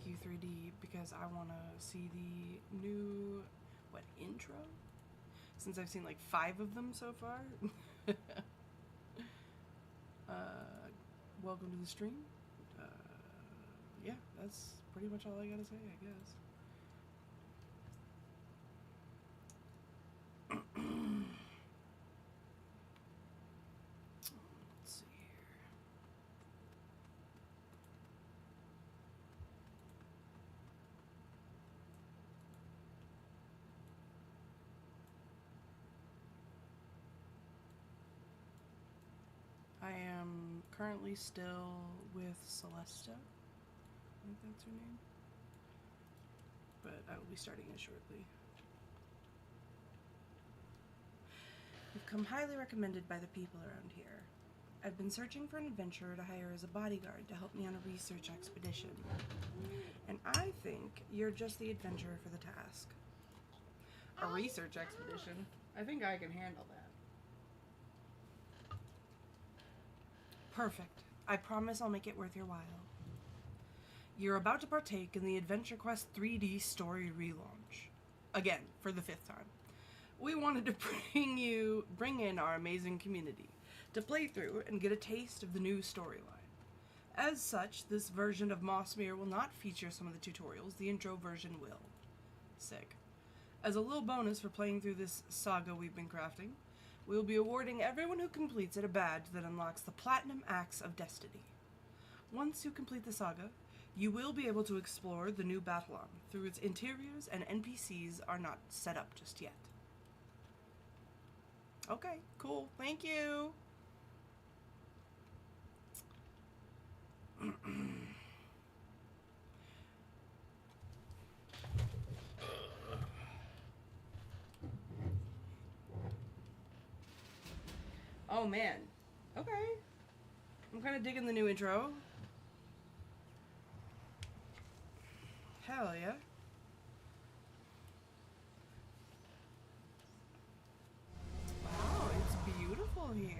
Q3D because I want to see the new, intro? Since I've seen like 5 of them so far. Welcome to the stream. Yeah, that's pretty much all I gotta say, I guess. Let's see here. I am currently still with Celesta. I think that's her name. But I will be starting it shortly. You've come highly recommended by the people around here. I've been searching for an adventurer to hire as a bodyguard to help me on a research expedition. And I think you're just the adventurer for the task. A research expedition? I think I can handle that. Perfect. I promise I'll make it worth your while. You're about to partake in the Adventure Quest 3D story relaunch. Again, for the 5th time. We wanted to bring in our amazing community to play through and get a taste of the new storyline. As such, this version of Mossmere will not feature some of the tutorials, the intro version will. Sick. As a little bonus for playing through this saga we've been crafting, we will be awarding everyone who completes it a badge that unlocks the Platinum Axe of Destiny. Once you complete the saga, you will be able to explore the new Battleon through its interiors, and NPCs are not set up just yet. Okay, cool. Thank you. Oh man. Okay. I'm kind of digging the new intro. Hell yeah. Wow, it's beautiful here.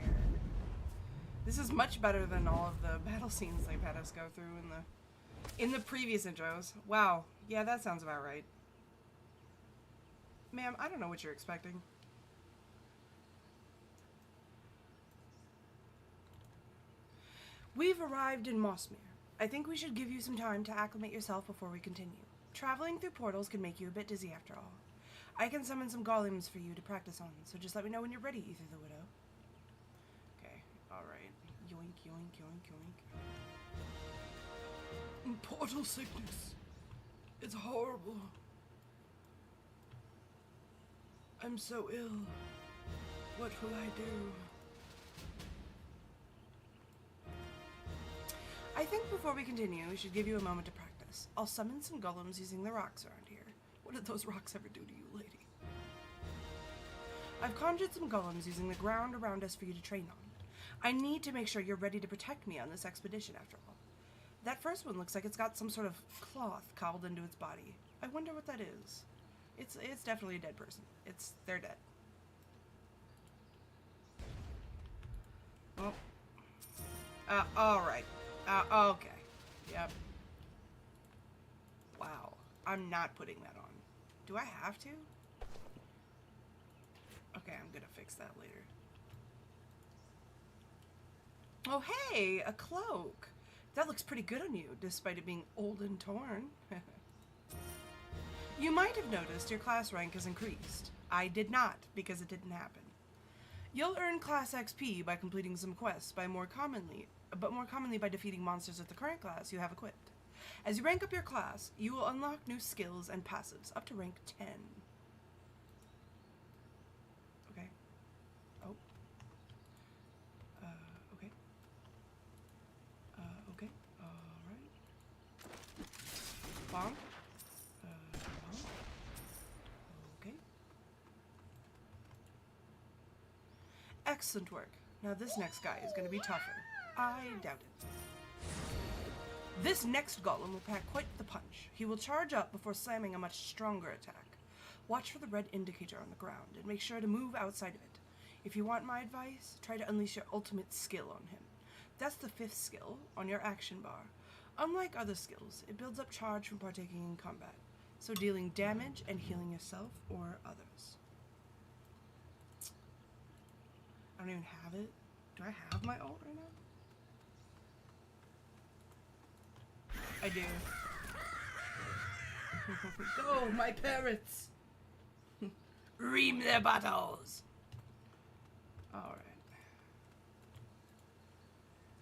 This is much better than all of the battle scenes they've had us go through in the previous intros. Wow. Yeah, that sounds about right. Ma'am, I don't know what you're expecting. We've arrived in Mossmere. I think we should give you some time to acclimate yourself before we continue. Traveling through portals can make you a bit dizzy after all. I can summon some golems for you to practice on, so just let me know when you're ready, Ether the Widow. Okay, alright. Yoink, yoink, yoink, yoink. Portal sickness. It's horrible. I'm so ill. What will I do? I think before we continue, we should give you a moment to practice. I'll summon some golems using the rocks around here. What did those rocks ever do to you, lady? I've conjured some golems using the ground around us for you to train on. I need to make sure you're ready to protect me on this expedition, after all. That first one looks like it's got some sort of cloth cobbled into its body. I wonder what that is. It's definitely a dead person. They're dead. Oh. Alright. Okay. Yep. Wow. I'm not putting that on. Do I have to? Okay, I'm gonna fix that later. Oh, hey! A cloak! That looks pretty good on you, despite it being old and torn. You might have noticed your class rank has increased. I did not, because it didn't happen. You'll earn class XP by completing some quests, but more commonly by defeating monsters of the current class you have equipped. As you rank up your class, you will unlock new skills and passives, up to rank 10. Okay. Oh. Okay. Okay. Alright. Bonk. Bonk. Okay. Excellent work. Now this next guy is going to be tougher. I doubt it. This next golem will pack quite the punch. He will charge up before slamming a much stronger attack. Watch for the red indicator on the ground and make sure to move outside of it. If you want my advice, try to unleash your ultimate skill on him. That's the 5th skill on your action bar. Unlike other skills, it builds up charge from partaking in combat, so dealing damage and healing yourself or others. I don't even have it. Do I have my ult right now? I do. Go, my parrots! Ream their battles! Alright.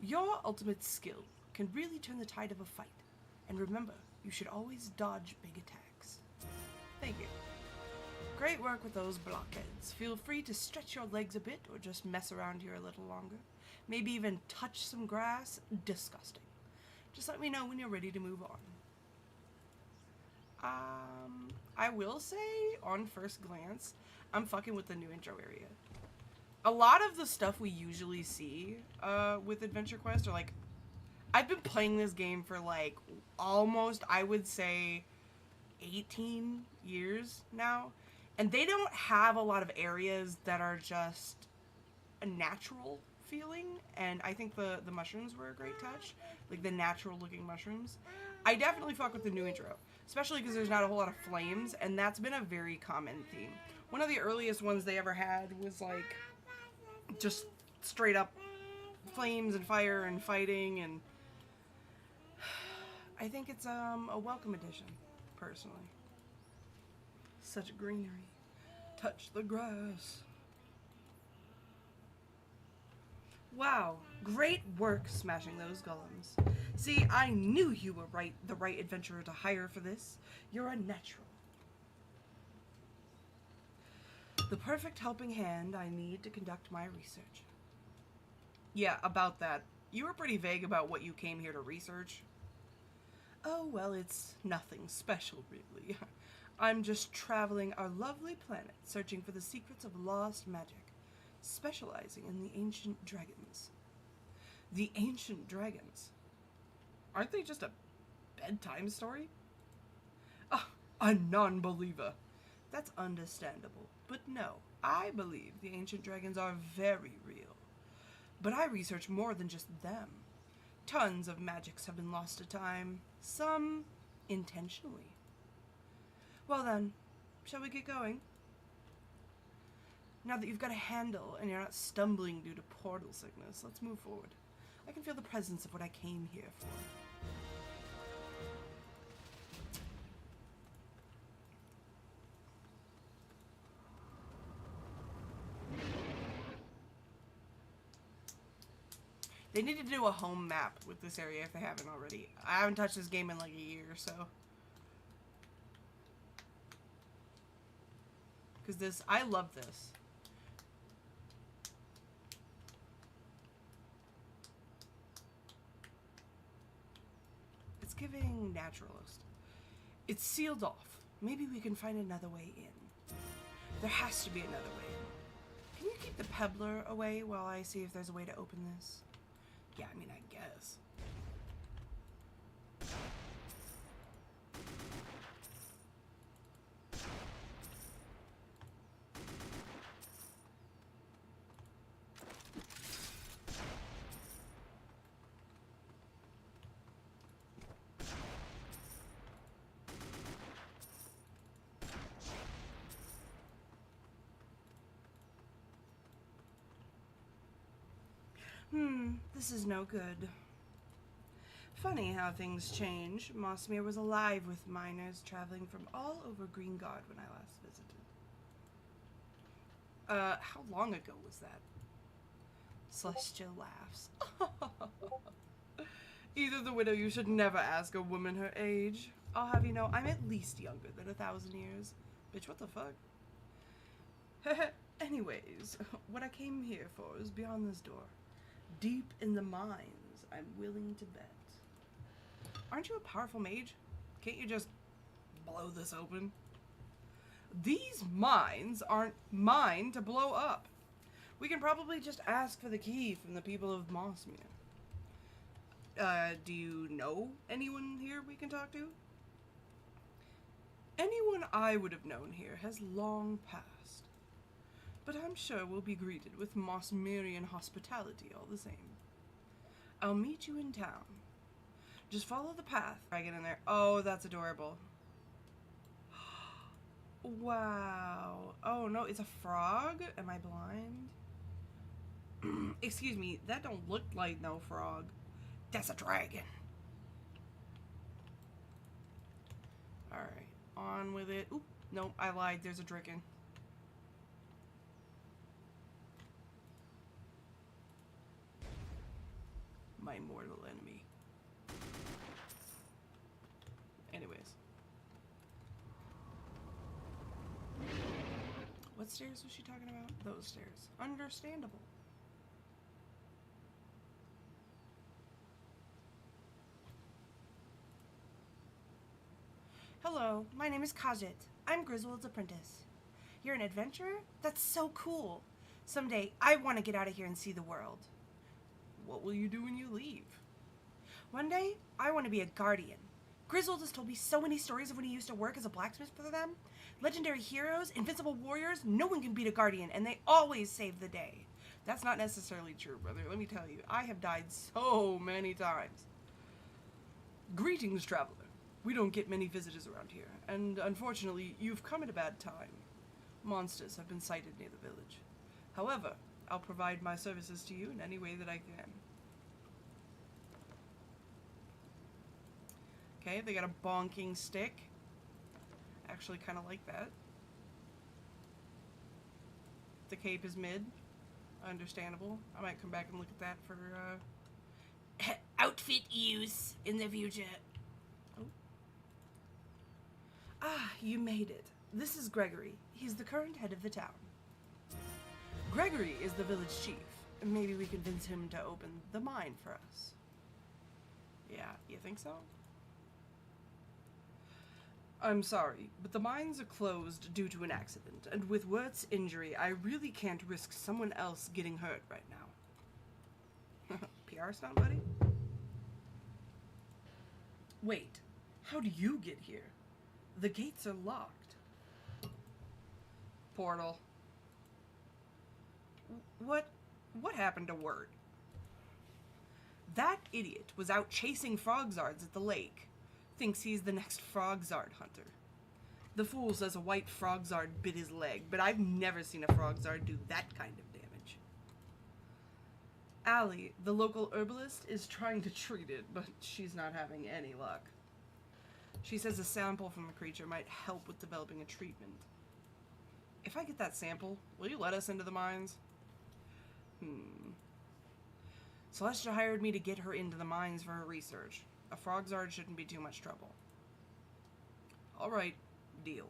Your ultimate skill can really turn the tide of a fight. And remember, you should always dodge big attacks. Thank you. Great work with those blockheads. Feel free to stretch your legs a bit or just mess around here a little longer. Maybe even touch some grass. Disgusting. Just let me know when you're ready to move on. I will say, on first glance, I'm fucking with the new intro area. A lot of the stuff we usually see with Adventure Quest are like, I've been playing this game for like almost, I would say, 18 years now, and they don't have a lot of areas that are just a natural feeling, and I think the mushrooms were a great touch, like the natural looking mushrooms. I definitely fuck with the new intro, especially because there's not a whole lot of flames, and that's been a very common theme. One of the earliest ones they ever had was like just straight up flames and fire and fighting, and I think it's a welcome addition, personally. Such greenery. Touch the grass. Wow, great work smashing those golems. See, I knew you were the right adventurer to hire for this. You're a natural. The perfect helping hand I need to conduct my research. Yeah, about that. You were pretty vague about what you came here to research. Oh, well, it's nothing special, really. I'm just traveling our lovely planet, searching for the secrets of lost magic, specializing in the ancient dragons. The ancient dragons? Aren't they just a bedtime story? Ah, a non-believer. That's understandable. But no, I believe the ancient dragons are very real. But I research more than just them. Tons of magics have been lost to time, some intentionally. Well then, shall we get going? Now that you've got a handle and you're not stumbling due to portal sickness, let's move forward. I can feel the presence of what I came here for. They need to do a home map with this area if they haven't already. I haven't touched this game in like a year, so. Because this, I love this. It's giving naturalist. It's sealed off. Maybe we can find another way in. There has to be another way in. Can you keep the pebbler away while I see if there's a way to open this? Yeah, I mean, I guess. This is no good. Funny how things change. Mossmere was alive with miners traveling from all over Greengard when I last visited. How long ago was that? Celestial laughs. Either the widow, you should never ask a woman her age. I'll have you know, I'm at least younger than 1,000 years. Bitch, what the fuck? Anyways, what I came here for is beyond this door. Deep in the mines, I'm willing to bet. Aren't you a powerful mage? Can't you just blow this open? These mines aren't mine to blow up. We can probably just ask for the key from the people of Mossmere. Do you know anyone here we can talk to? Anyone I would have known here has long passed. But I'm sure we'll be greeted with Mossmerian hospitality all the same. I'll meet you in town. Just follow the path. I get in there. Oh, that's adorable. Wow. Oh no, it's a frog? Am I blind? Excuse me, that don't look like no frog. That's a dragon. Alright, on with it. Oop, nope, I lied. There's a Draken. My mortal enemy. Anyways. What stairs was she talking about? Those stairs. Understandable. Hello, my name is Khajiit. I'm Griswold's apprentice. You're an adventurer? That's so cool. Someday, I want to get out of here and see the world. What will you do when you leave? One day, I want to be a guardian. Griswold has told me so many stories of when he used to work as a blacksmith for them. Legendary heroes, invincible warriors, no one can beat a guardian, and they always save the day. That's not necessarily true, brother. Let me tell you, I have died so many times. Greetings, traveler. We don't get many visitors around here, and unfortunately, you've come at a bad time. Monsters have been sighted near the village. However, I'll provide my services to you in any way that I can. Okay, they got a bonking stick. Actually kind of like that. The cape is mid. Understandable. I might come back and look at that for outfit use in the future. Oh. Ah, you made it. This is Gregory. He's the current head of the town. Gregory is the village chief. Maybe we convince him to open the mine for us. Yeah, you think so? I'm sorry, but the mines are closed due to an accident, and with Wirt's injury, I really can't risk someone else getting hurt right now. PR stunt, buddy? Wait, how do you get here? The gates are locked. Portal. What happened to Wirt? That idiot was out chasing Frogzards at the lake. Thinks he's the next Frogzard hunter. The fool says a white Frogzard bit his leg, but I've never seen a Frogzard do that kind of damage. Allie, the local herbalist, is trying to treat it, but she's not having any luck. She says a sample from the creature might help with developing a treatment. If I get that sample, will you let us into the mines? Celestia hired me to get her into the mines for her research. A Frogzard shouldn't be too much trouble. Alright, deal.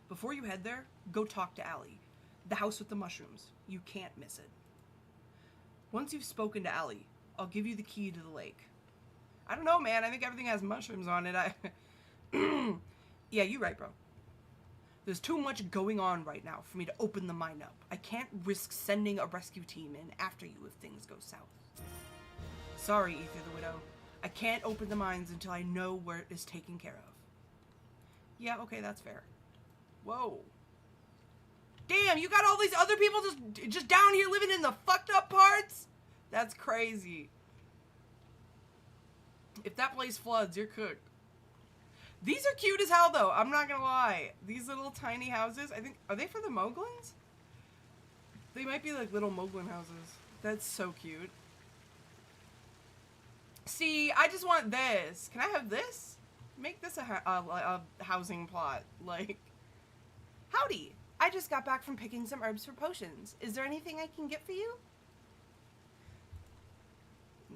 Before you head there, go talk to Allie. The house with the mushrooms. You can't miss it. Once you've spoken to Allie, I'll give you the key to the lake. I don't know, man. I think everything has mushrooms on it. Yeah, you're right, bro. There's too much going on right now for me to open the mine up. I can't risk sending a rescue team in after you if things go south. Sorry, Ether the Widow. I can't open the mines until I know where it is taken care of. Yeah, okay, that's fair. Whoa. Damn, you got all these other people just down here living in the fucked up parts? That's crazy. If that place floods, you're cooked. These are cute as hell, though. I'm not gonna lie. These little tiny houses, I think, are they for the Moglins? They might be like little Moglin houses. That's so cute. See, I just want this. Can I have this? Make this a housing plot. Like, howdy. I just got back from picking some herbs for potions. Is there anything I can get for you?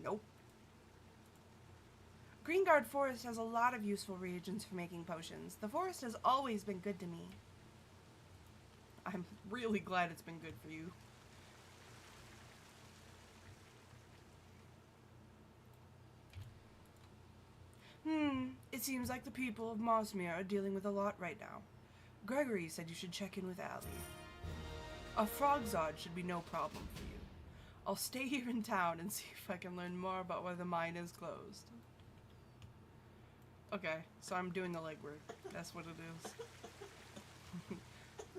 Nope. Greengard Forest has a lot of useful reagents for making potions. The forest has always been good to me. I'm really glad it's been good for you. It seems like the people of Mossmere are dealing with a lot right now. Gregory said you should check in with Allie. A Frogzard should be no problem for you. I'll stay here in town and see if I can learn more about why the mine is closed. Okay, so I'm doing the legwork. That's what it is.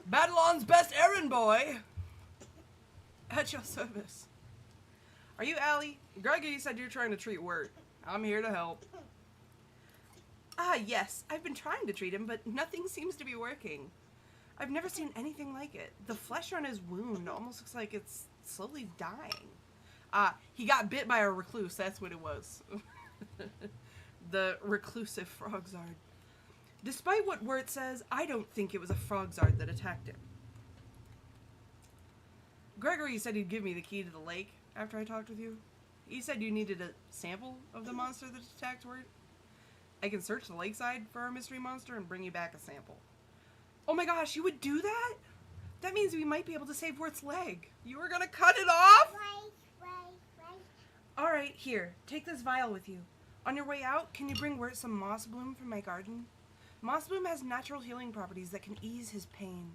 Babylon's best errand boy! At your service. Are you Allie? Gregory said you're trying to treat Wirt. I'm here to help. Ah, yes, I've been trying to treat him, but nothing seems to be working. I've never seen anything like it. The flesh on his wound almost looks like it's slowly dying. He got bit by a recluse, that's what it was. The reclusive Frogzard. Despite what Wirt says, I don't think it was a Frogzard that attacked him. Gregory said he'd give me the key to the lake after I talked with you. He said you needed a sample of the monster that attacked Wirt. I can search the lakeside for our mystery monster and bring you back a sample. Oh my gosh, you would do that? That means we might be able to save Wirt's leg. You were gonna cut it off? Alright, here, take this vial with you. On your way out, can you bring Wirt some moss bloom from my garden? Moss bloom has natural healing properties that can ease his pain.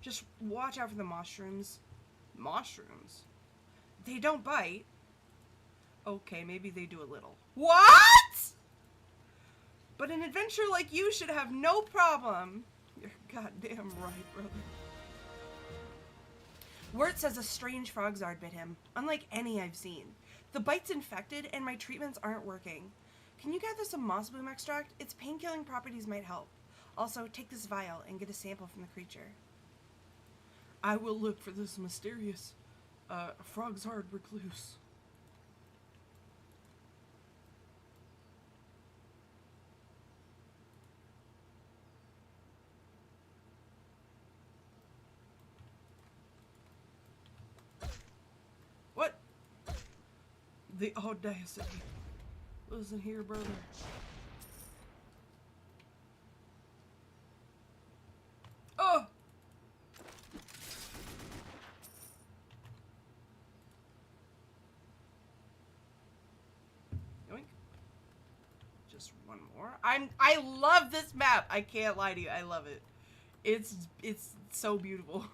Just watch out for the mushrooms. Mushrooms? They don't bite. Okay, maybe they do a little. What?! But an adventurer like you should have no problem. You're goddamn right, brother. Wirt says a strange Frogzard bit him, unlike any I've seen. The bite's infected and my treatments aren't working. Can you gather some moss bloom extract? Its pain-killing properties might help. Also, take this vial and get a sample from the creature. I will look for this mysterious, Frogzard recluse. What? The audacity. Listen here, brother. Oh! Yoink. Just one more. I love this map. I can't lie to you. I love it. It's so beautiful.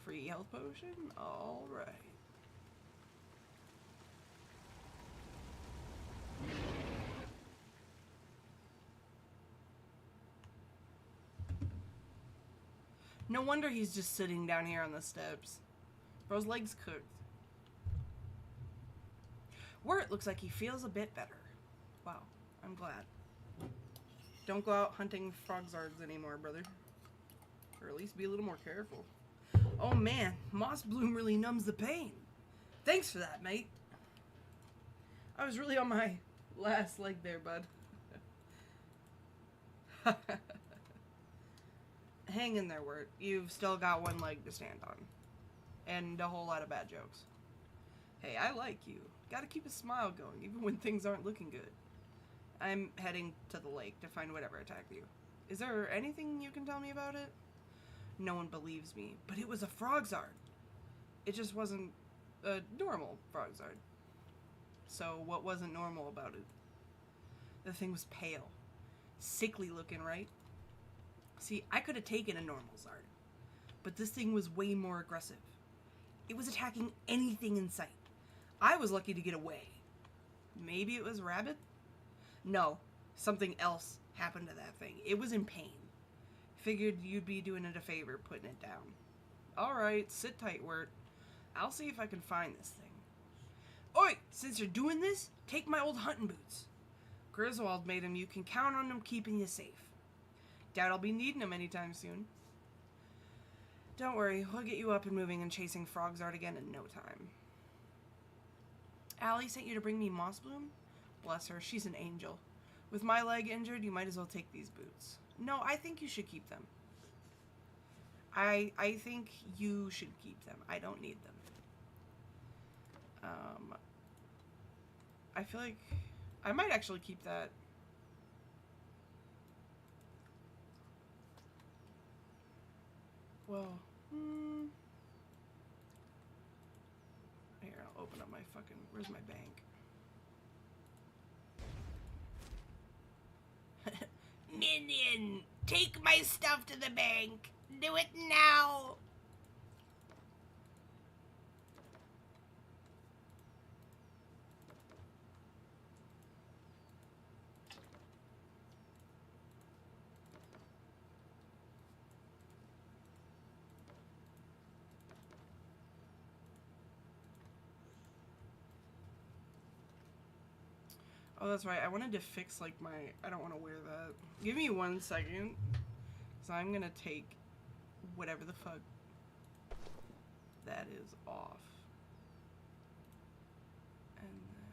Free health potion? Alright. No wonder he's just sitting down here on the steps. Bro's leg's cooked. Wirt looks like he feels a bit better. Wow, I'm glad. Don't go out hunting Frogzards anymore, brother. Or at least be a little more careful. Oh man, moss bloom really numbs the pain. Thanks for that, mate. I was really on my last leg there, bud. Hang in there, Wirt. You've still got one leg to stand on. And a whole lot of bad jokes. Hey, I like you. Gotta keep a smile going, even when things aren't looking good. I'm heading to the lake to find whatever attacked you. Is there anything you can tell me about it? No one believes me, but it was a Frogzard. It just wasn't a normal Frogzard. So what wasn't normal about it? The thing was pale. Sickly looking, right? See, I could have taken a normal Zard, but this thing was way more aggressive. It was attacking anything in sight. I was lucky to get away. Maybe it was Rabbit? No, something else happened to that thing. It was in pain. Figured you'd be doing it a favor putting it down. Alright, sit tight, Wirt. I'll see if I can find this thing. Oi, since you're doing this, take my old hunting boots. Griswold made them. You can count on them keeping you safe. Doubt I'll be needing them anytime soon. Don't worry, we'll get you up and moving and chasing Frogzard again in no time. Allie sent you to bring me moss bloom? Bless her, she's an angel. With my leg injured, you might as well take these boots. No, I think you should keep them. I think you should keep them. I don't need them. I feel like I might actually keep that. Well, here, I'll open up my fucking, where's my bank? Minion, take my stuff to the bank. Do it now. Oh, that's right. I wanted to fix, like, my... I don't want to wear that. Give me 1 second. Because I'm going to take whatever the fuck that is off. And then...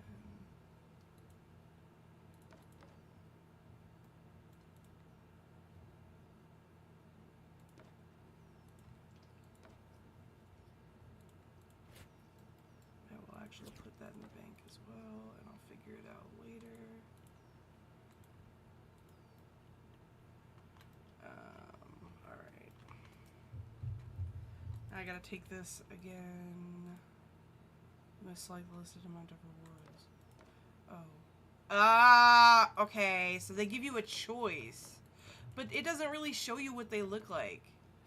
I will actually put that in the bank as well, and I'll figure it out later. Alright. I gotta take this again. Most likely listed amount of rewards. Oh. Ah, okay. So they give you a choice. But it doesn't really show you what they look like.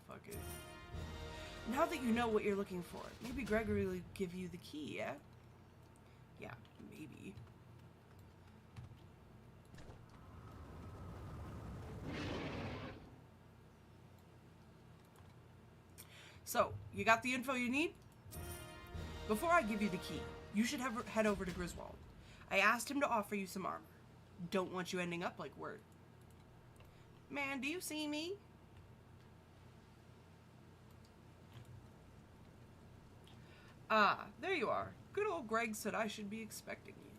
Fuck it. Now that you know what you're looking for, maybe Gregory will give you the key, yeah? Yeah, maybe. So, you got the info you need? Before I give you the key, you should head over to Griswold. I asked him to offer you some armor. Don't want you ending up like Wirt. Man, do you see me? Ah, there you are. Good old Greg said I should be expecting you.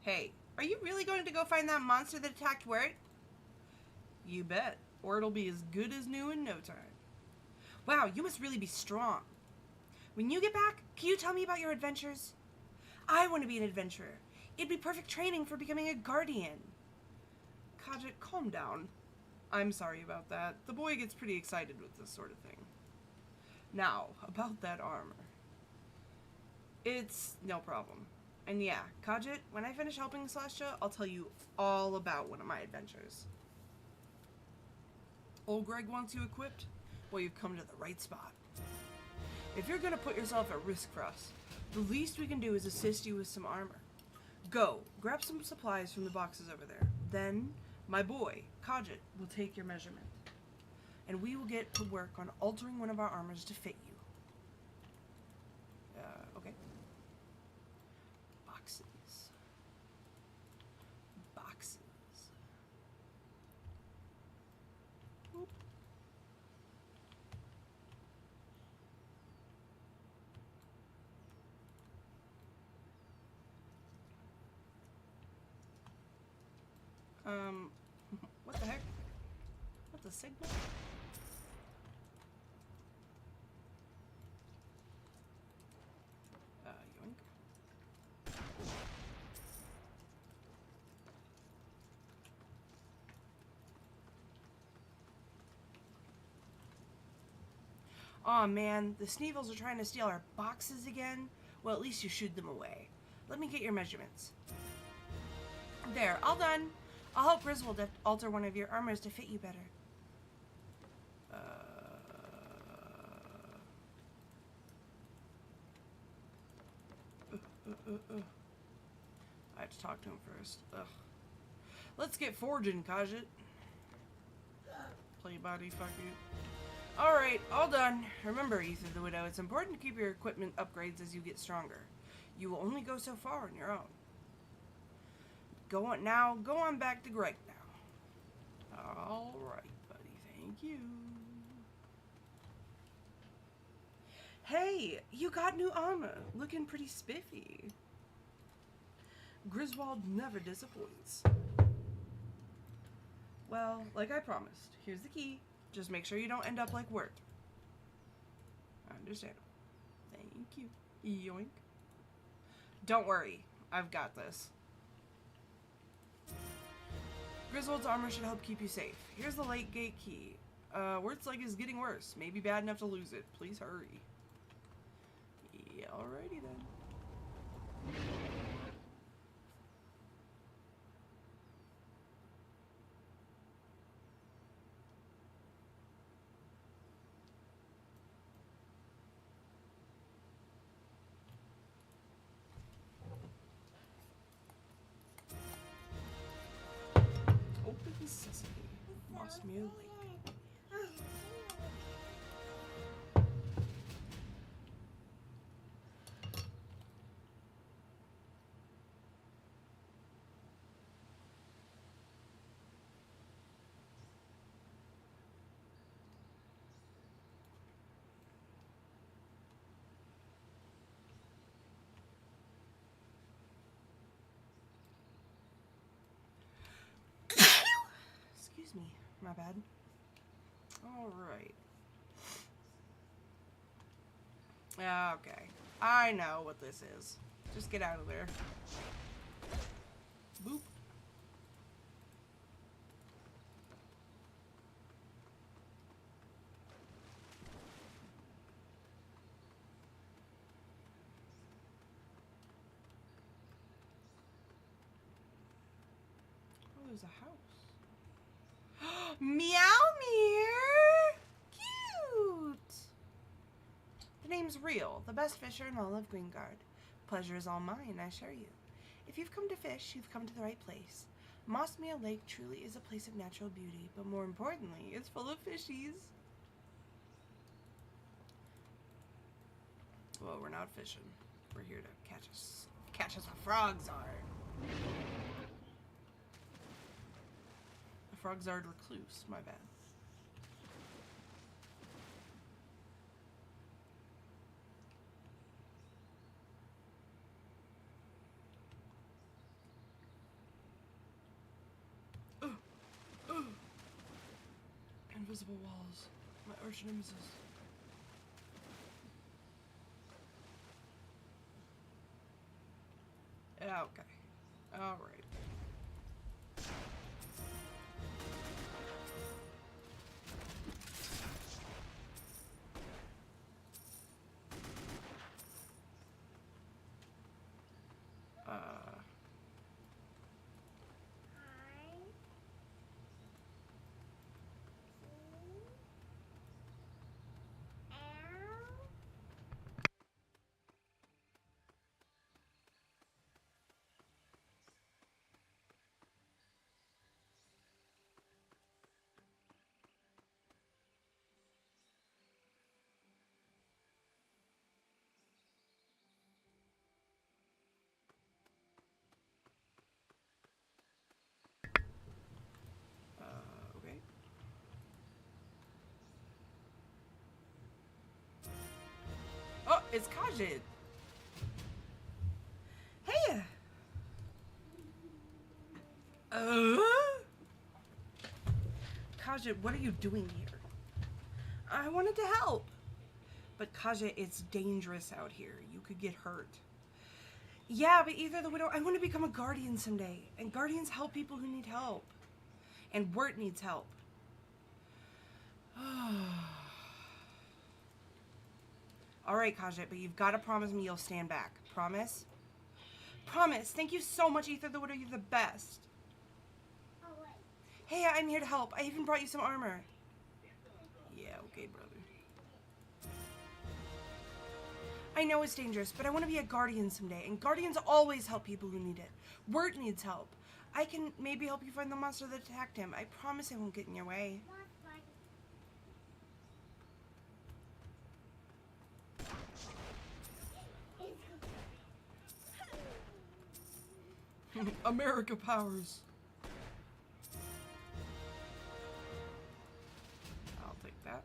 Hey, are you really going to go find that monster that attacked Wirt? You bet, or it'll be as good as new in no time. Wow, you must really be strong. When you get back, can you tell me about your adventures? I want to be an adventurer. It'd be perfect training for becoming a guardian. Khajiit, calm down. I'm sorry about that. The boy gets pretty excited with this sort of thing. Now, about that armor. It's no problem. And yeah, Khajiit, when I finish helping Celestia, I'll tell you all about one of my adventures. Old Greg wants you equipped? Well, you've come to the right spot. If you're gonna put yourself at risk for us, the least we can do is assist you with some armor. Go, grab some supplies from the boxes over there. Then, my boy, Khajiit, will take your measurement. And we will get to work on altering one of our armors to fit you. Okay. Boxes. Boxes. Oop. What the heck? What's a signal? Yoink. Aw, man, the Sneevils are trying to steal our boxes again? Well, at least you shooed them away. Let me get your measurements. There, all done. I'll help Griswold alter one of your armors to fit you better. I have to talk to him first. Ugh. Let's get forging, Khajiit. Play body, fuck you. Alright, all done. Remember, Ether the Widow, it's important to keep your equipment upgrades as you get stronger. You will only go so far on your own. Go on back to Greg now. Alright, buddy, thank you. Hey, you got new armor. Looking pretty spiffy. Griswold never disappoints. Well, like I promised, here's the key. Just make sure you don't end up like Wirt. Understandable. Thank you. Yoink. Don't worry, I've got this. Griswold's armor should help keep you safe. Here's the late gate key. Wirt's leg is getting worse. Maybe bad enough to lose it. Please hurry. Yeah, alrighty then. Open sesame. Moss Mew Lake. My bad. Alright. Okay. I know what this is. Just get out of there. Boop. Oh, there's a house. Meowmere! Cute! The name's Real, the best fisher in all of Greengard. Pleasure is all mine, I assure you. If you've come to fish, you've come to the right place. Mossmere Lake truly is a place of natural beauty, but more importantly, it's full of fishies. Well, we're not fishing. We're here to catch us a Frogzard. A Frogzard recluse, my bad. Invisible walls. My arch nemesis. Okay. Alright. Okay. Oh, it's Khajiit. Hey! Khajiit, what are you doing here? I wanted to help. But Khajiit, it's dangerous out here. You could get hurt. Yeah, but either the widow, I want to become a guardian someday. And guardians help people who need help. And Wirt needs help. Alright, Khajiit, but you've got to promise me you'll stand back. Promise? Promise. Thank you so much, Aether the Widow. You're the best. Oh, wait. Hey, I'm here to help. I even brought you some armor. Yeah, okay, brother. I know it's dangerous, but I want to be a guardian someday, and guardians always help people who need it. Wirt needs help. I can maybe help you find the monster that attacked him. I promise I won't get in your way. America powers. I'll take that.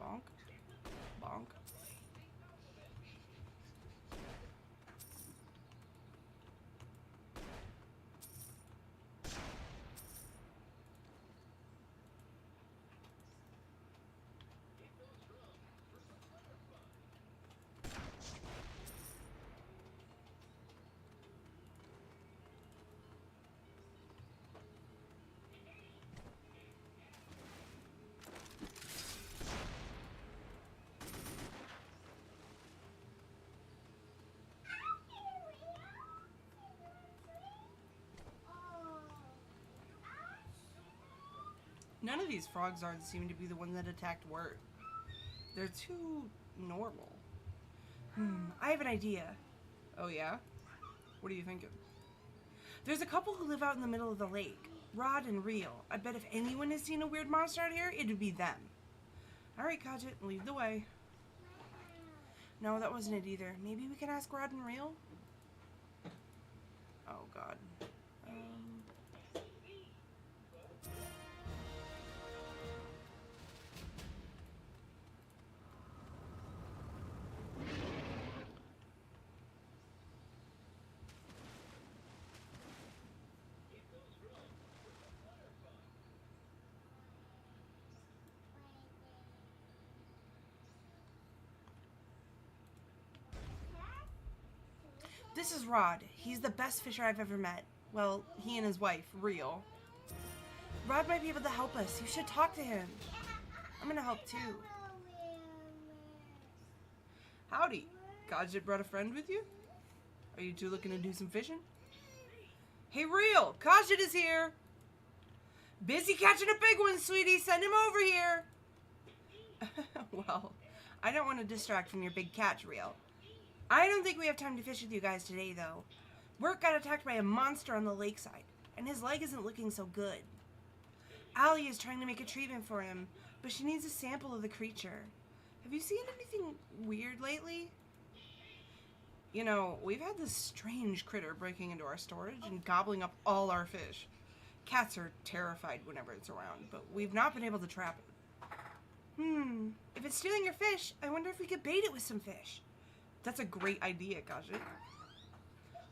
Bonk. Bonk. None of these Frogzards seem to be the one that attacked Wirt. They're too normal. I have an idea. Oh yeah? What are you thinking? There's a couple who live out in the middle of the lake. Rod and Real. I bet if anyone has seen a weird monster out here, it'd be them. Alright, Khajiit, lead the way. No, that wasn't it either. Maybe we can ask Rod and Real? Oh god. This is Rod. He's the best fisher I've ever met. Well, he and his wife, Real. Rod might be able to help us. You should talk to him. I'm gonna help too. Howdy. Khajiit brought a friend with you? Are you two looking to do some fishing? Hey, Real! Khajiit is here! Busy catching a big one, sweetie! Send him over here! Well, I don't want to distract from your big catch, Real. I don't think we have time to fish with you guys today, though. Wirt got attacked by a monster on the lakeside, and his leg isn't looking so good. Allie is trying to make a treatment for him, but she needs a sample of the creature. Have you seen anything weird lately? You know, we've had this strange critter breaking into our storage and gobbling up all our fish. Cats are terrified whenever it's around, but we've not been able to trap it. If it's stealing your fish, I wonder if we could bait it with some fish. That's a great idea, Khajiit.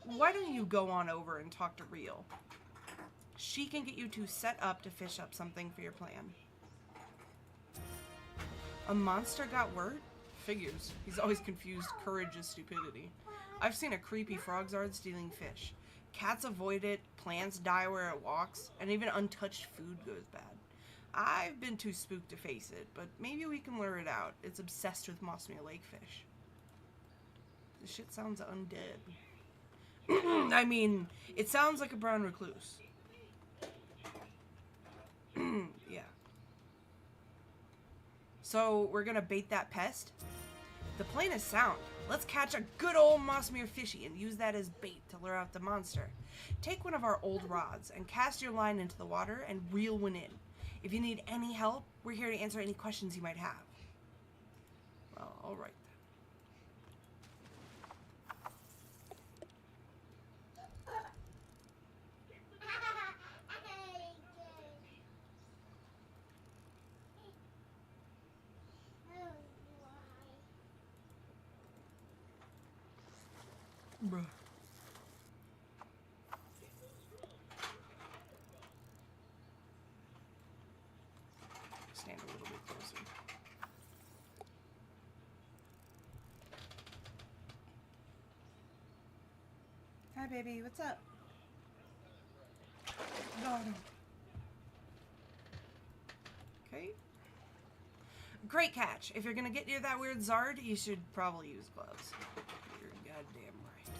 Why don't you go on over and talk to Real? She can get you two set up to fish up something for your plan. A monster got Wirt? Figures. He's always confused courage as stupidity. I've seen a creepy frogzard stealing fish. Cats avoid it, plants die where it walks, and even untouched food goes bad. I've been too spooked to face it, but maybe we can lure it out. It's obsessed with Mossmere Lakefish. This shit sounds undead. I mean, it sounds like a brown recluse. Yeah. So, we're gonna bait that pest? The plan is sound. Let's catch a good old Mossmere fishy and use that as bait to lure out the monster. Take one of our old rods and cast your line into the water and reel one in. If you need any help, we're here to answer any questions you might have. Well, alright then. Bruh. Stand a little bit closer. Hi, baby. What's up? No. Okay. Great catch. If you're gonna get near that weird Zard, you should probably use gloves. You're goddamn right.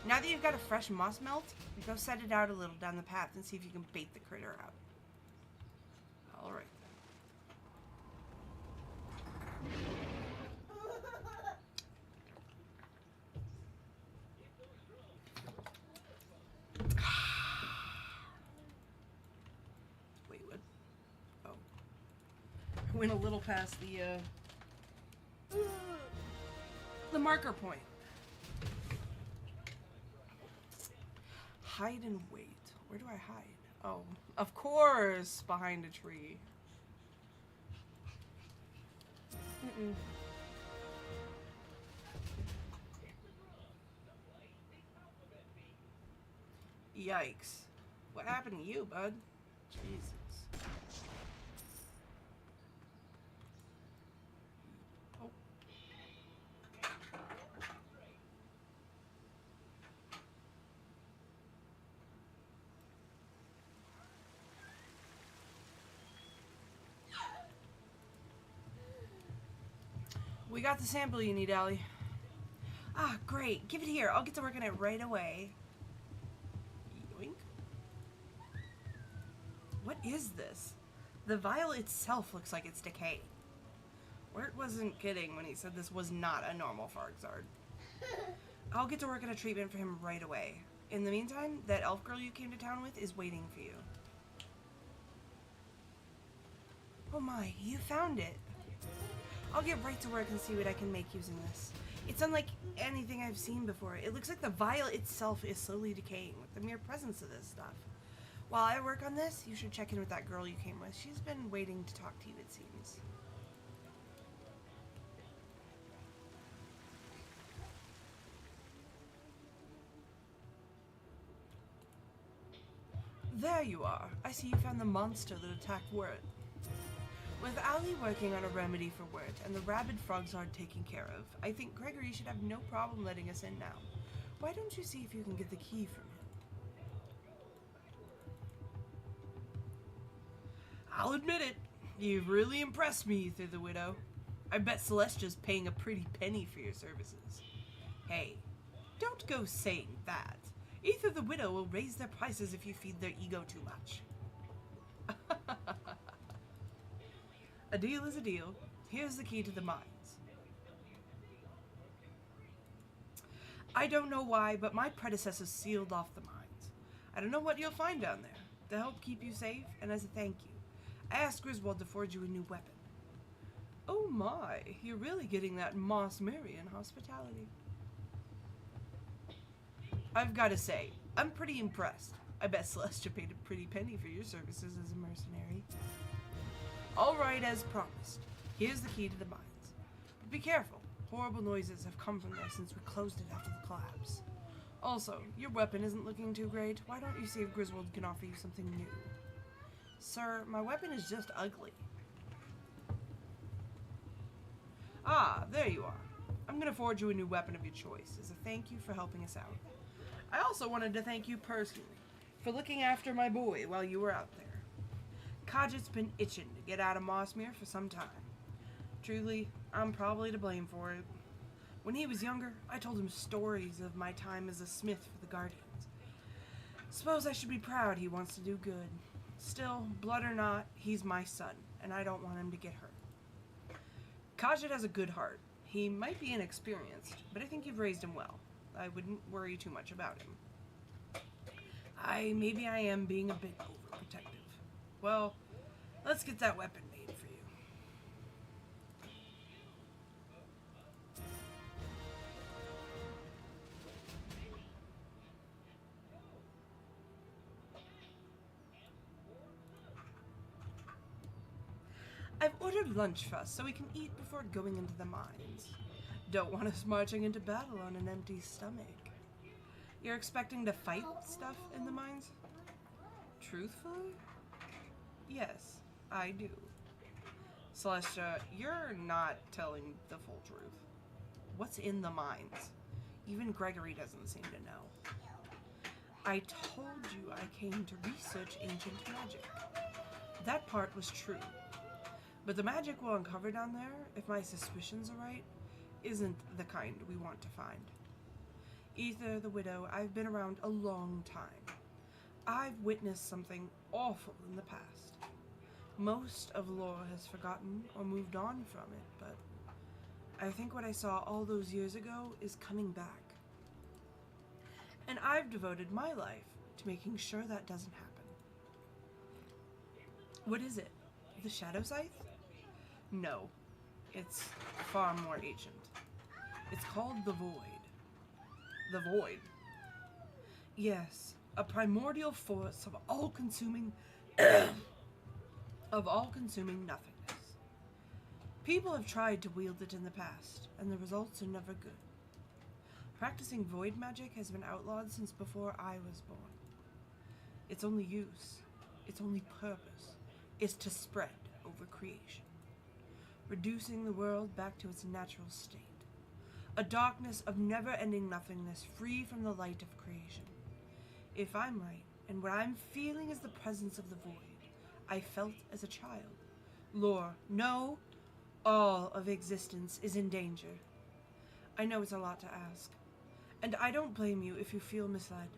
Now that you've got a fresh moss melt, go set it out a little down the path and see if you can bait the critter out. Alright then. Wait, what? Oh. I went a little past the marker point. Hide and wait. Where do I hide? Oh, of course, behind a tree. Yikes. What happened to you, bud? Jesus. Oh. We got the sample you need, Allie. Ah, great. Give it here. I'll get to work on it right away. Yoink. What is this? The vial itself looks like it's decaying. Wirt wasn't kidding when he said this was not a normal Frogzard. I'll get to work on a treatment for him right away. In the meantime, that elf girl you came to town with is waiting for you. Oh my, you found it. I'll get right to work and see what I can make using this. It's unlike anything I've seen before. It looks like the vial itself is slowly decaying with the mere presence of this stuff. While I work on this, you should check in with that girl you came with. She's been waiting to talk to you, it seems. There you are. I see you found the monster that attacked Wirt. With Allie working on a remedy for Wirt and the rabid Frogzard taken care of, I think Gregory should have no problem letting us in now. Why don't you see if you can get the key from him? I'll admit it. You've really impressed me, Ether the Widow. I bet Celestia's paying a pretty penny for your services. Hey, don't go saying that. Ether the Widow will raise their prices if you feed their ego too much. A deal is a deal. Here's the key to the mines. I don't know why, but my predecessors sealed off the mines. I don't know what you'll find down there. To help keep you safe, and as a thank you, I asked Griswold to forge you a new weapon. Oh my, you're really getting that Moss Marian hospitality. I've got to say, I'm pretty impressed. I bet Celestia paid a pretty penny for your services as a mercenary. Alright, as promised. Here's the key to the mines. But be careful. Horrible noises have come from there since we closed it after the collapse. Also, your weapon isn't looking too great. Why don't you see if Griswold can offer you something new? Sir, my weapon is just ugly. Ah, there you are. I'm gonna forge you a new weapon of your choice as a thank you for helping us out. I also wanted to thank you personally for looking after my boy while you were out there. Khajiit's been itching to get out of Mossmere for some time. Truly, I'm probably to blame for it. When he was younger, I told him stories of my time as a smith for the Guardians. Suppose I should be proud he wants to do good. Still, blood or not, he's my son, and I don't want him to get hurt. Khajiit has a good heart. He might be inexperienced, but I think you've raised him well. I wouldn't worry too much about him. Maybe I am being a bit overprotective. Well, let's get that weapon made for you. I've ordered lunch for us so we can eat before going into the mines. Don't want us marching into battle on an empty stomach. You're expecting to fight stuff in the mines? Truthfully? Yes, I do. Celestia, you're not telling the full truth. What's in the mines? Even Gregory doesn't seem to know. I told you I came to research ancient magic. That part was true. But the magic we'll uncover down there, if my suspicions are right, isn't the kind we want to find. Ether the Widow, I've been around a long time. I've witnessed something awful in the past. Most of lore has forgotten or moved on from it, but I think what I saw all those years ago is coming back. And I've devoted my life to making sure that doesn't happen. What is it? The Shadow Scythe? No, it's far more ancient. It's called the Void. The Void? Yes, a primordial force of all-consuming nothingness. People have tried to wield it in the past, and the results are never good. Practicing void magic has been outlawed since before I was born. Its only use, its only purpose, is to spread over creation, reducing the world back to its natural state. A darkness of never-ending nothingness free from the light of creation. If I'm right, and what I'm feeling is the presence of the void I felt as a child. Lore, no, all of existence is in danger. I know it's a lot to ask, and I don't blame you if you feel misled.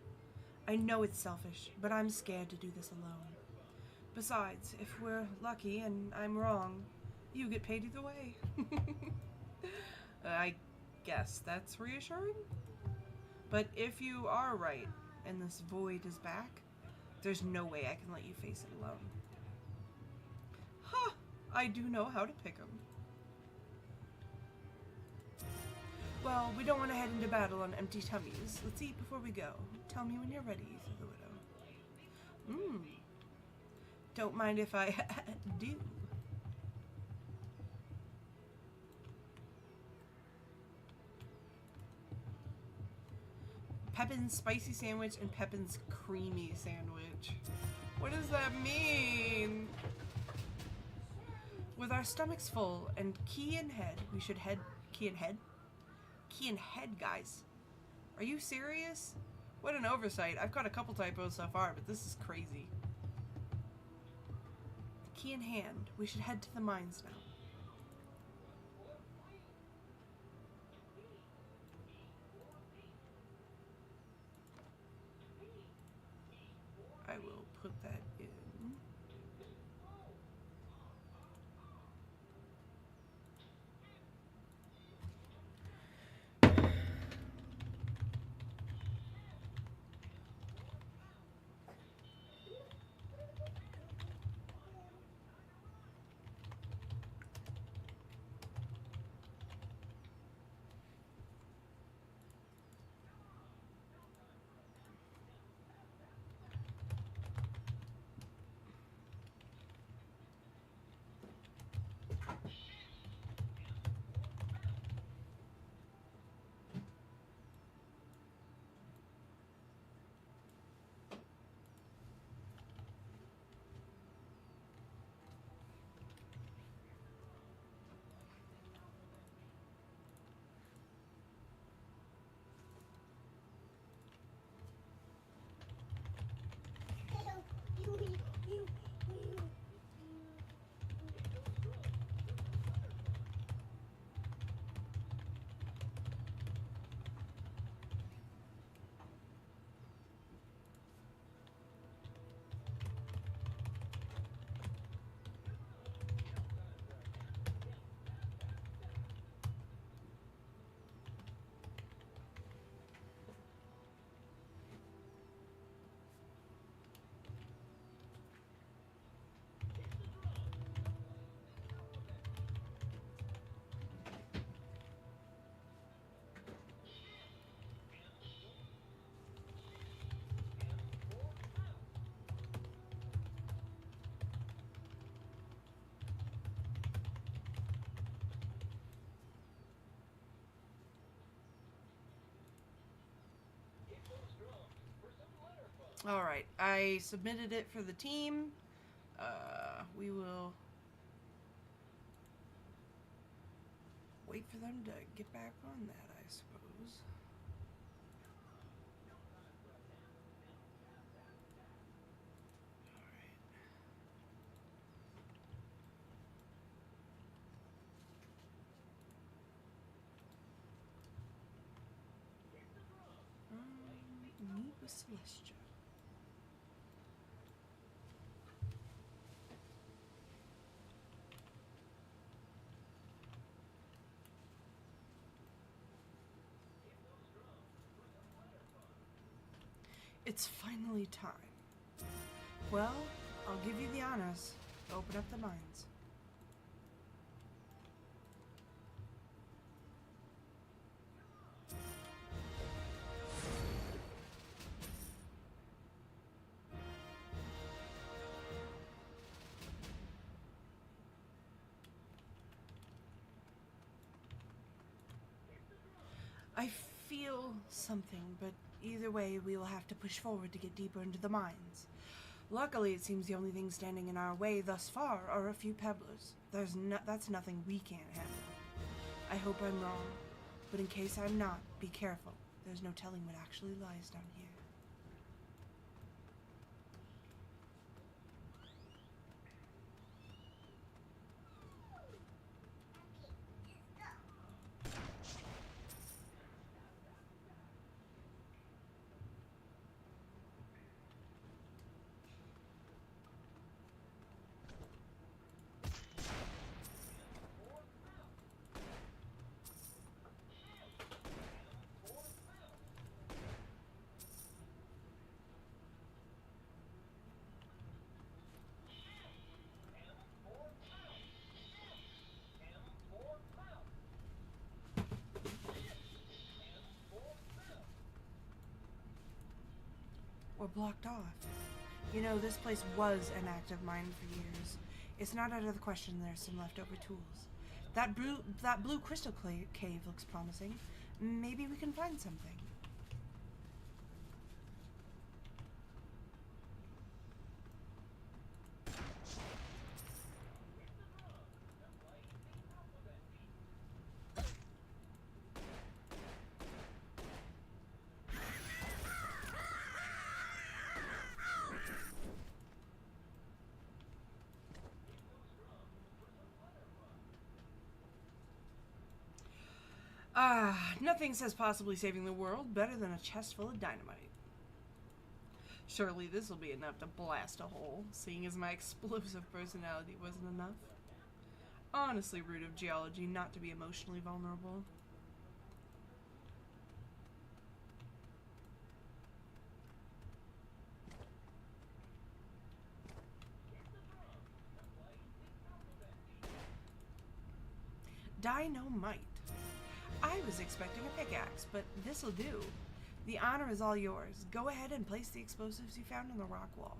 I know it's selfish, but I'm scared to do this alone. Besides, if we're lucky and I'm wrong, you get paid either way. I guess that's reassuring. But if you are right, and this void is back, there's no way I can let you face it alone. Huh, I do know how to pick 'em. Well, we don't want to head into battle on empty tummies. Let's eat before we go. Tell me when you're ready, said the Widow. Don't mind if I do. Pepin's spicy sandwich and Pepin's creamy sandwich. What does that mean? With our stomachs full and key in head, we should head... Key in head? Key in head, guys. Are you serious? What an oversight. I've caught a couple typos so far, but this is crazy. The key in hand. We should head to the mines now. I will put that in. Alright, I submitted it for the team. We will wait for them to get back on that, I suppose. Alright. Meet with Celestia. It's finally time. Well, I'll give you the honors. Open up the mines. I feel something, but either way, we will have to push forward to get deeper into the mines. Luckily, it seems the only thing standing in our way thus far are a few pebblers. That's nothing we can't handle. I hope I'm wrong, but in case I'm not, be careful. There's no telling what actually lies down here. Or blocked off. You know, this place was an active mine for years. It's not out of the question there's some leftover tools. That blue crystal cave looks promising. Maybe we can find something. Nothing says possibly saving the world better than a chest full of dynamite. Surely this will be enough to blast a hole, seeing as my explosive personality wasn't enough. Honestly, root of geology not to be emotionally vulnerable. Dynamite. I was expecting a pickaxe, but this'll do. The honor is all yours. Go ahead and place the explosives you found on the rock wall.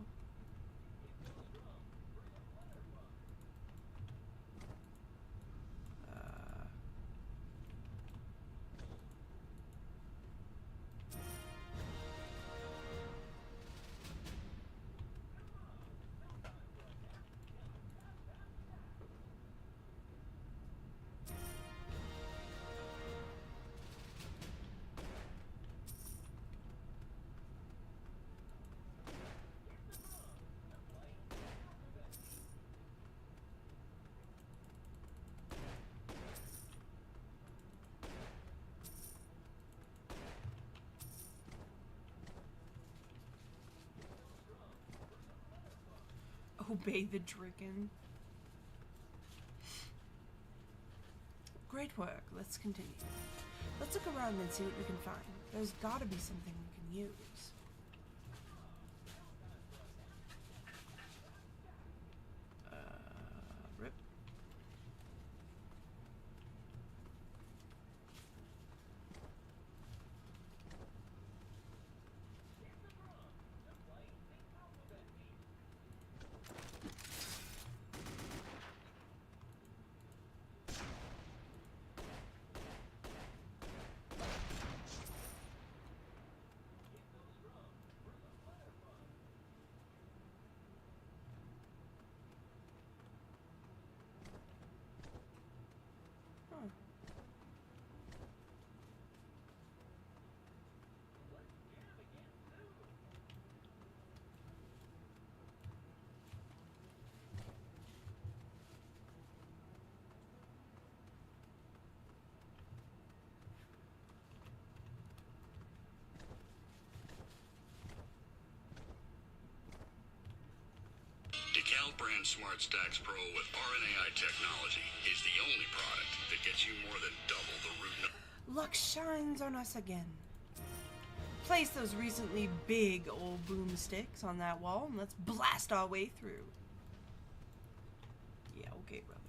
Obey the Dricken. Great work. Let's continue. Let's look around and see what we can find. There's gotta be something we can use. Rip. DeKalb brand Smart Stacks Pro with RNAi technology is the only product that gets you more than double the root. Luck shines on us again. Place those recently big old boomsticks on that wall and let's blast our way through. Yeah, okay, brother.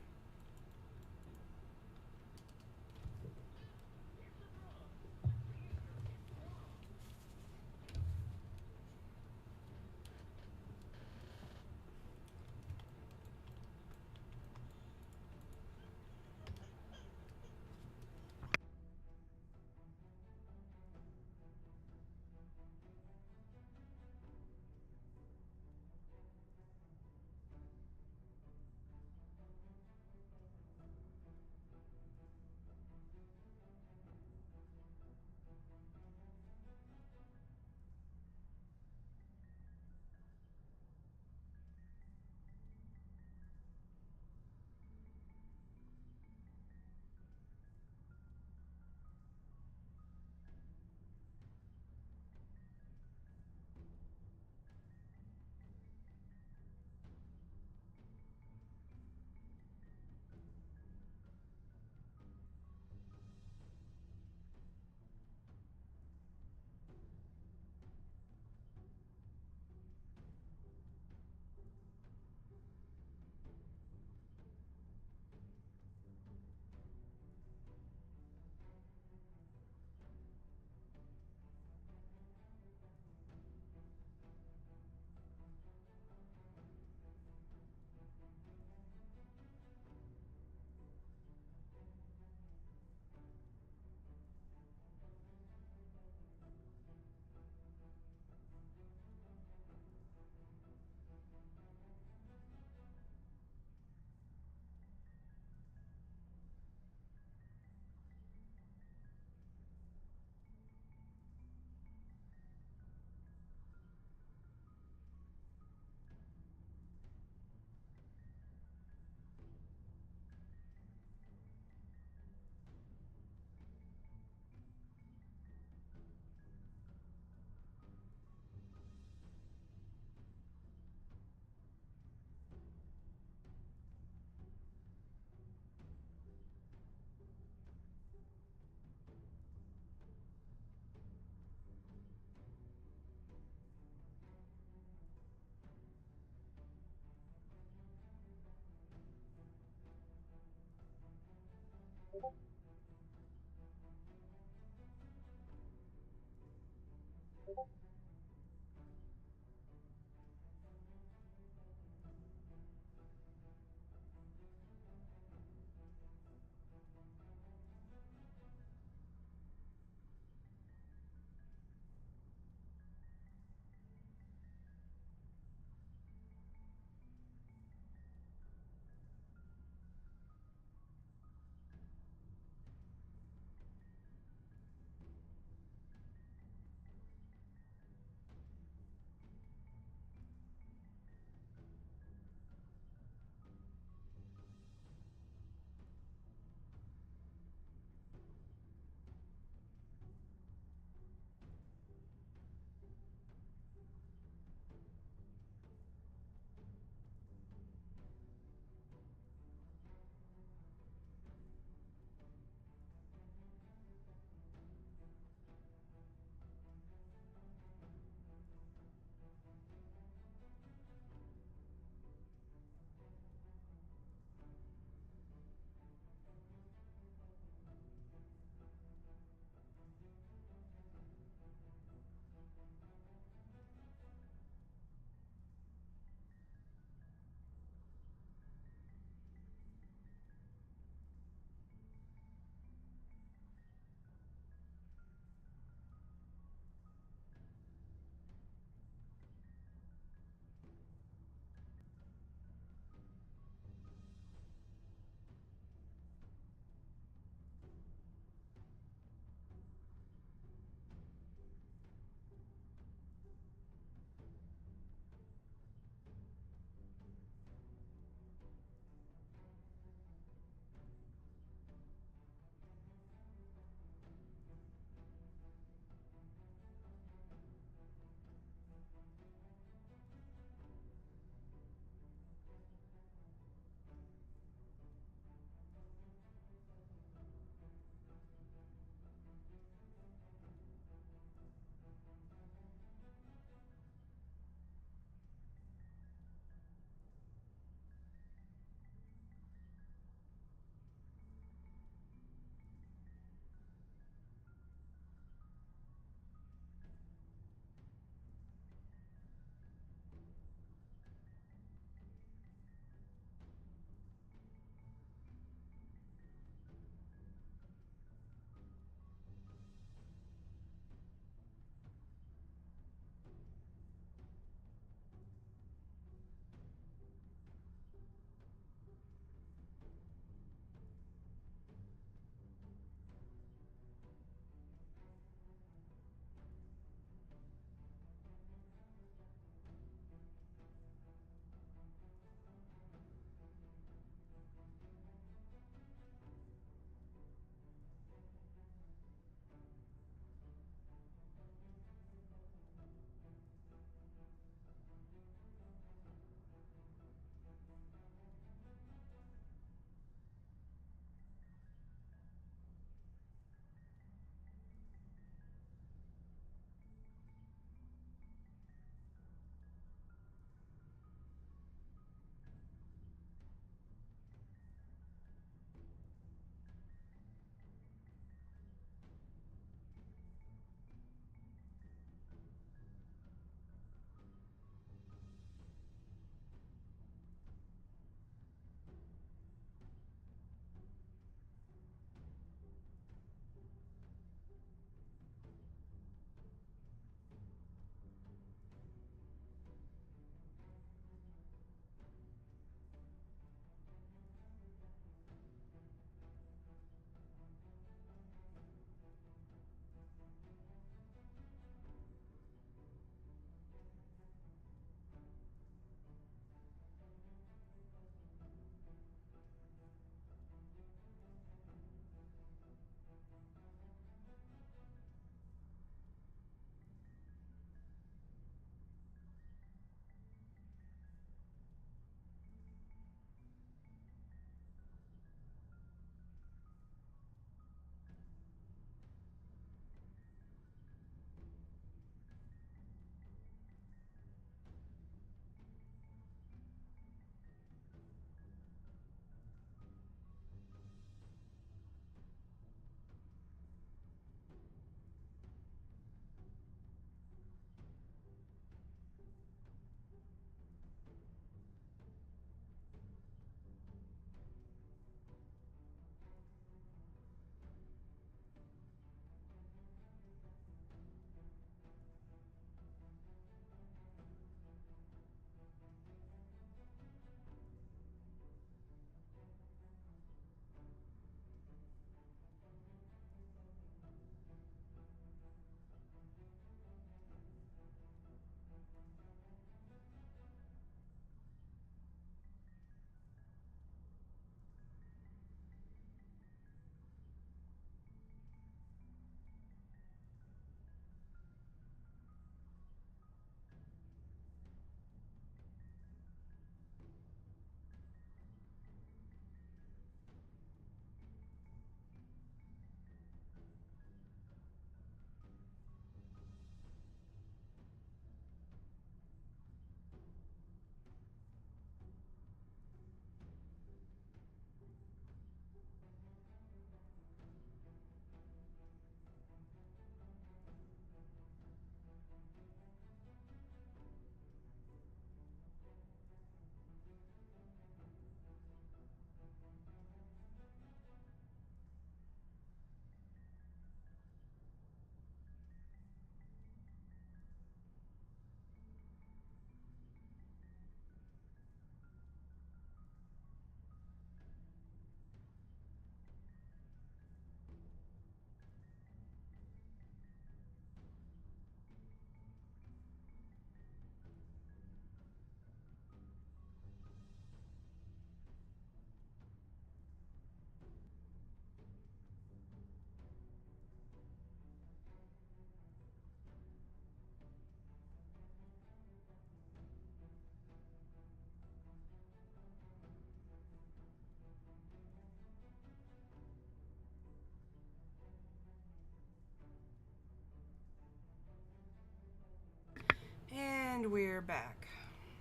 back.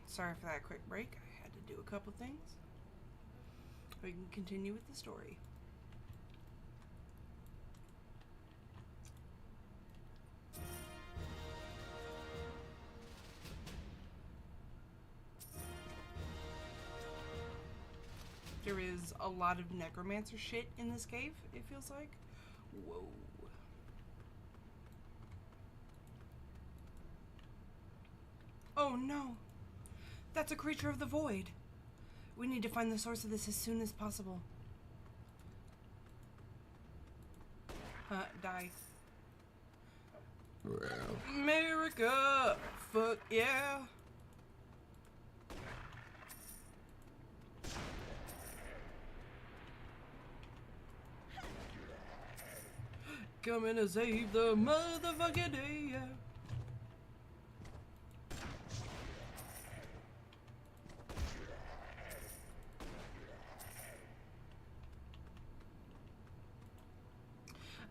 Sorry for that quick break. I had to do a couple things. We can continue with the story. There is a lot of necromancer shit in this cave, it feels like. Whoa. Oh no! That's a creature of the void! We need to find the source of this as soon as possible. Die. America! Fuck yeah! Coming to save the motherfucking day, yeah.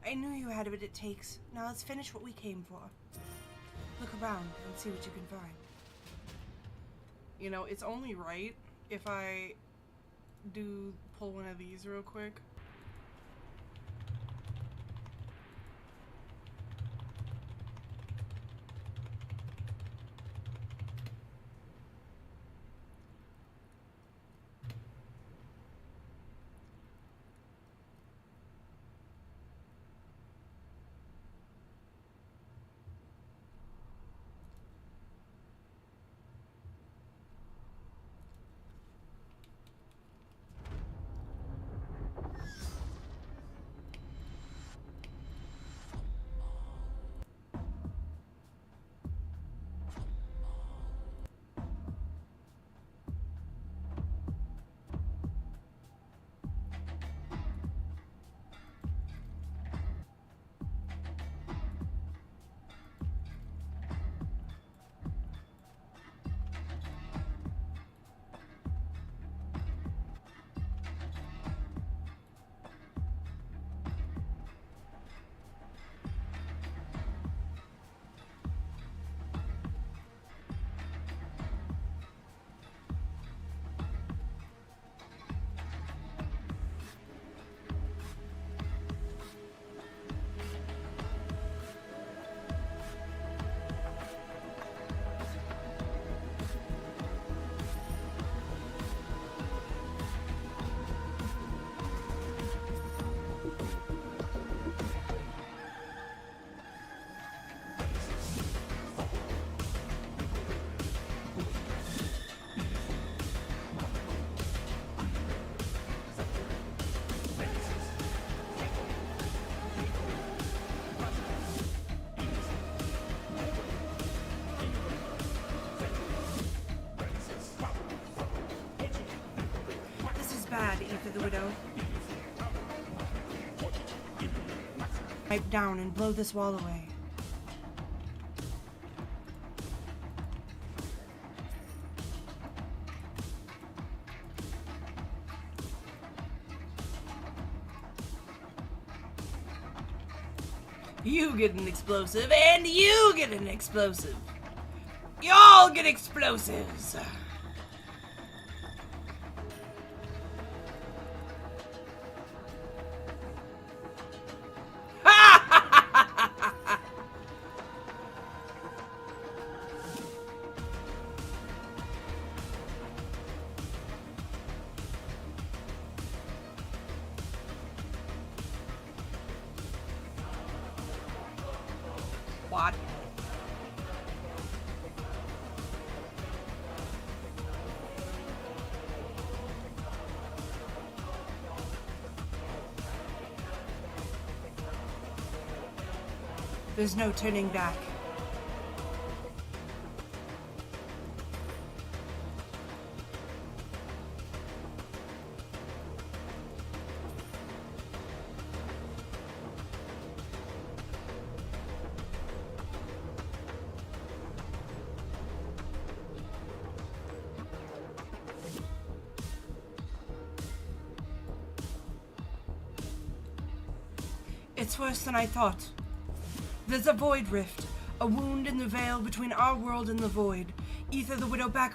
I knew you had what it takes. Now let's finish what we came for. Look around and see what you can find. You know, it's only right if I do pull one of these real quick. Aether the Widow. Pipe down and blow this wall away. You get an explosive, and you get an explosive. Y'all get explosives. What? There's no turning back. It's worse than I thought. There's a void rift, a wound in the veil between our world and the void. Ether the Widow back.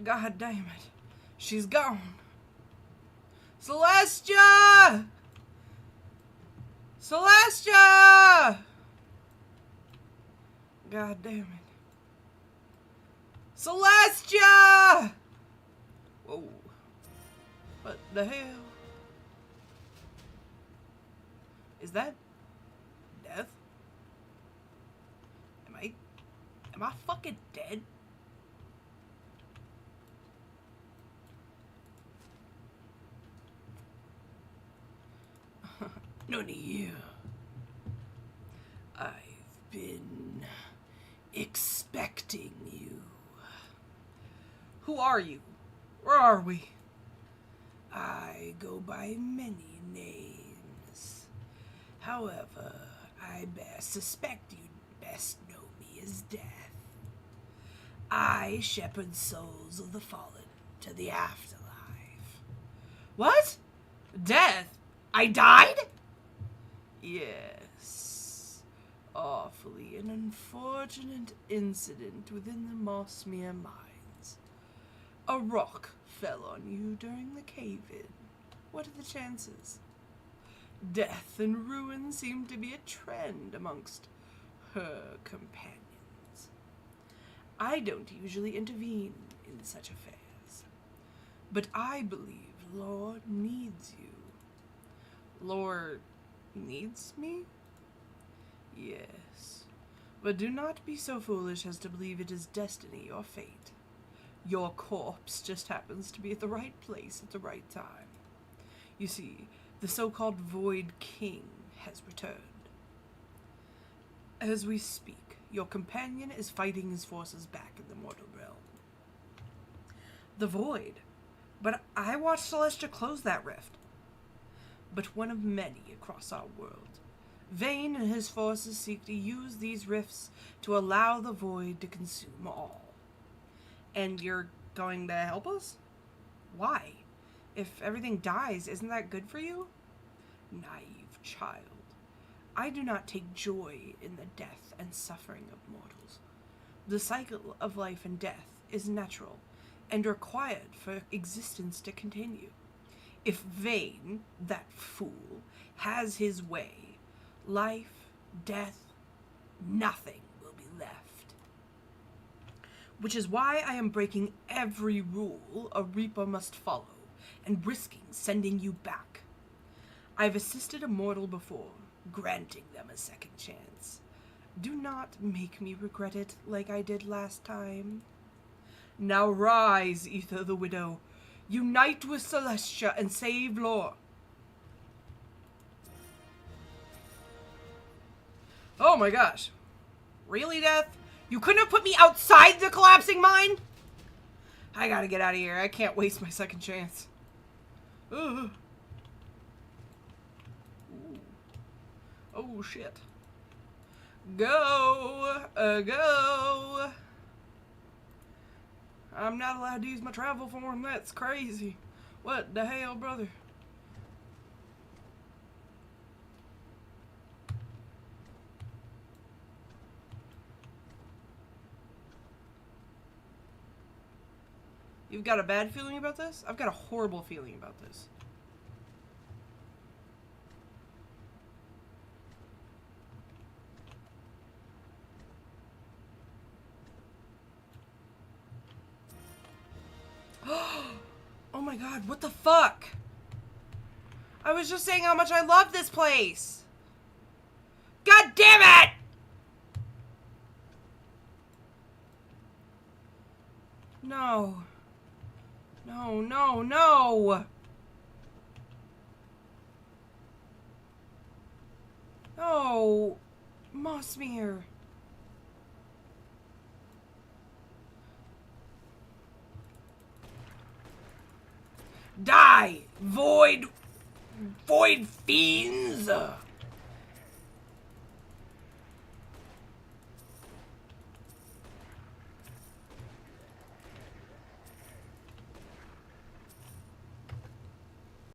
God damn it. She's gone. Celestia! Celestia! God damn it. Celestia! Whoa. What the hell? Is that death? Am I fucking dead? None of you. I've been expecting you. Who are you? Where are we? I go by many names. However, I suspect you'd best know me as Death. I shepherd souls of the fallen to the afterlife. What? Death? I died? Yes. Awfully an unfortunate incident within the Mossmere mines. A rock fell on you during the cave-in. What are the chances? Death and ruin seem to be a trend amongst her companions. I don't usually intervene in such affairs, but I believe Lord needs you. Lord needs me? Yes. But do not be so foolish as to believe it is destiny or fate. Your corpse just happens to be at the right place at the right time. You see, the so-called Void King has returned. As we speak, your companion is fighting his forces back in the mortal realm. The Void? But I watched Celestia close that rift. But one of many across our world. Vayne and his forces seek to use these rifts to allow the Void to consume all. And you're going to help us? Why? If everything dies, isn't that good for you? Naive child. I do not take joy in the death and suffering of mortals. The cycle of life and death is natural and required for existence to continue. If Vayne, that fool, has his way, life, death, nothing will be left. Which is why I am breaking every rule a Reaper must follow, and risking sending you back. I've assisted a mortal before, granting them a second chance. Do not make me regret it like I did last time. Now rise, Ether the Widow. Unite with Celestia and save Lore. Oh my gosh. Really, Death? You couldn't have put me outside the collapsing mine? I gotta get out of here. I can't waste my second chance. Ugh. Ooh. Oh, shit. Go. Go. I'm not allowed to use my travel form. That's crazy. What the hell, brother? You've got a bad feeling about this? I've got a horrible feeling about this. Oh my god, what the fuck? I was just saying how much I love this place. God damn it! No. No, no, no! No! Oh, Mossmere. Die, void fiends!